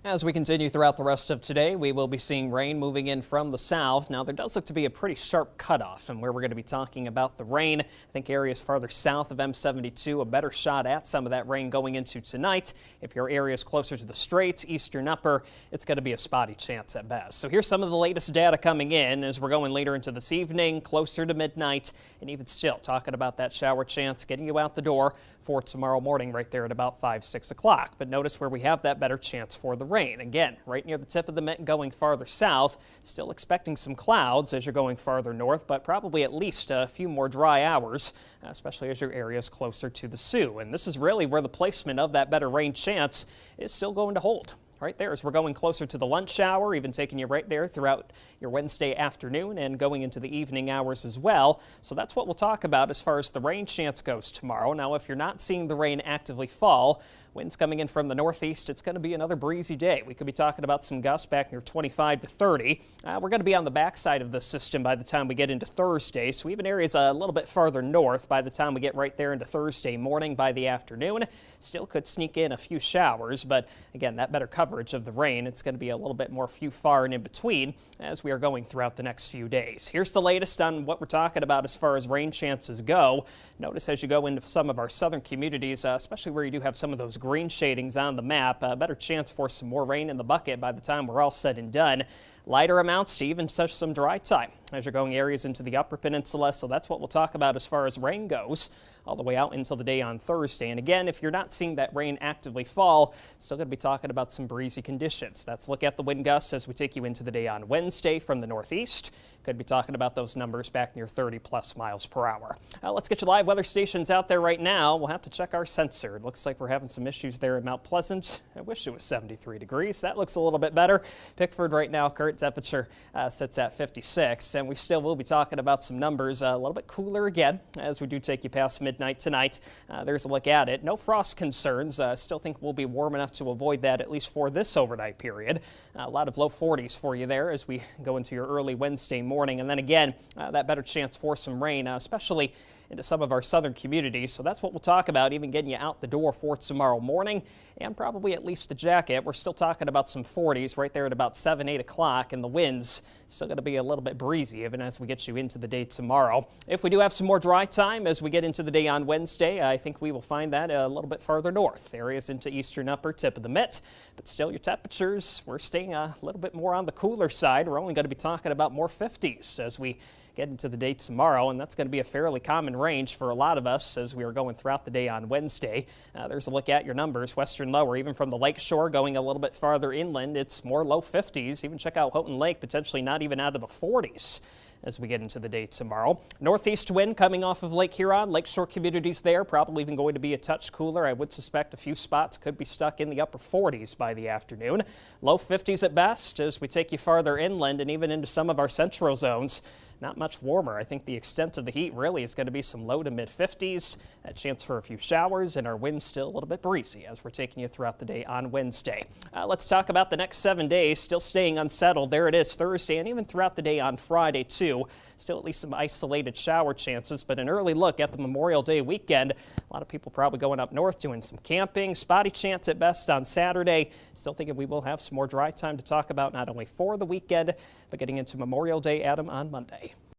As we continue throughout the rest of today, we will be seeing rain moving in from the south. Now, there does look to be a pretty sharp cutoff and where we're going to be talking about the rain. I think areas farther south of M72, a better shot at some of that rain going into tonight. If your area is closer to the Straits, eastern upper, it's going to be a spotty chance at best. So here's some of the latest data coming in as we're going later into this evening, closer to midnight, and even still talking about that shower chance getting you out the door for tomorrow morning right there at about 5-6 o'clock. But notice where we have that better chance for the rain. Again, right near the tip of the mitten going farther south, still expecting some clouds as you're going farther north, but probably at least a few more dry hours, especially as your area is closer to the Sioux. And this is really where the placement of that better rain chance is still going to hold. Right there as we're going closer to the lunch hour, even taking you right there throughout your Wednesday afternoon and going into the evening hours as well. So that's what we'll talk about as far as the rain chance goes tomorrow. Now, if you're not seeing the rain actively fall, winds coming in from the northeast, it's going to be another breezy day. We could be talking about some gusts back near 25 to 30. We're going to be on the backside of the system by the time we get into Thursday. So even areas a little bit farther north by the time we get right there into Thursday morning by the afternoon. Still could sneak in a few showers, but again, that better coverage of the rain, it's going to be a little bit more few far and in between as we are going throughout the next few days. Here's the latest on what we're talking about as far as rain chances go. Notice as you go into some of our southern communities, especially where you do have some of those green shadings on the map, a better chance for some more rain in the bucket by the time we're all said and done. Lighter amounts to even touch some dry time as you're going areas into the upper peninsula. So that's what we'll talk about as far as rain goes all the way out until the day on Thursday. And again, if you're not seeing that rain actively fall, still going to be talking about some breezy conditions. Let's look at the wind gusts as we take you into the day on Wednesday from the northeast. Could be talking about those numbers back near 30 plus miles per hour. Let's get your live weather stations out there right now. We'll have to check our sensor. It looks like we're having some issues there in Mount Pleasant. I wish it was 73 degrees. That looks a little bit better. Pickford right now, current temperature sits at 56, and we still will be talking about some numbers a little bit cooler again as we do take you past midnight tonight. There's a look at it. No frost concerns. Still think we'll be warm enough to avoid that at least for this overnight period. A lot of low 40s for you there as we go into your early Wednesday morning. And then again, that better chance for some rain, especially into some of our southern communities. So that's what we'll talk about, even getting you out the door for tomorrow morning and probably at least a jacket. We're still talking about some 40s right there at about 7-8 o'clock, and the winds still going to be a little bit breezy even as we get you into the day tomorrow. If we do have some more dry time as we get into the day on Wednesday, I think we will find that a little bit farther north, areas into eastern upper tip of the mitt. But still, your temperatures, we're staying a little bit more on the cooler side. We're only going to be talking about more 50s as we get into the day tomorrow, and that's going to be a fairly common range for a lot of us as we are going throughout the day on Wednesday. There's a look at your numbers, western lower, even from the lake shore going a little bit farther inland, it's more low 50s. Even check out Houghton Lake, potentially not even out of the 40s as we get into the day tomorrow. Northeast wind coming off of Lake Huron, lakeshore communities there, probably even going to be a touch cooler. I would suspect a few spots could be stuck in the upper 40s by the afternoon. Low 50s at best as we take you farther inland and even into some of our central zones. Not much warmer. I think the extent of the heat really is going to be some low to mid 50s. A chance for a few showers, and our winds still a little bit breezy as we're taking you throughout the day on Wednesday. Let's talk about the next 7 days. Still staying unsettled. There it is Thursday and even throughout the day on Friday too. Still at least some isolated shower chances, but an early look at the Memorial Day weekend. A lot of people probably going up north doing some camping. Spotty chance at best on Saturday. Still thinking we will have some more dry time to talk about not only for the weekend, but getting into Memorial Day, Adam, on Monday.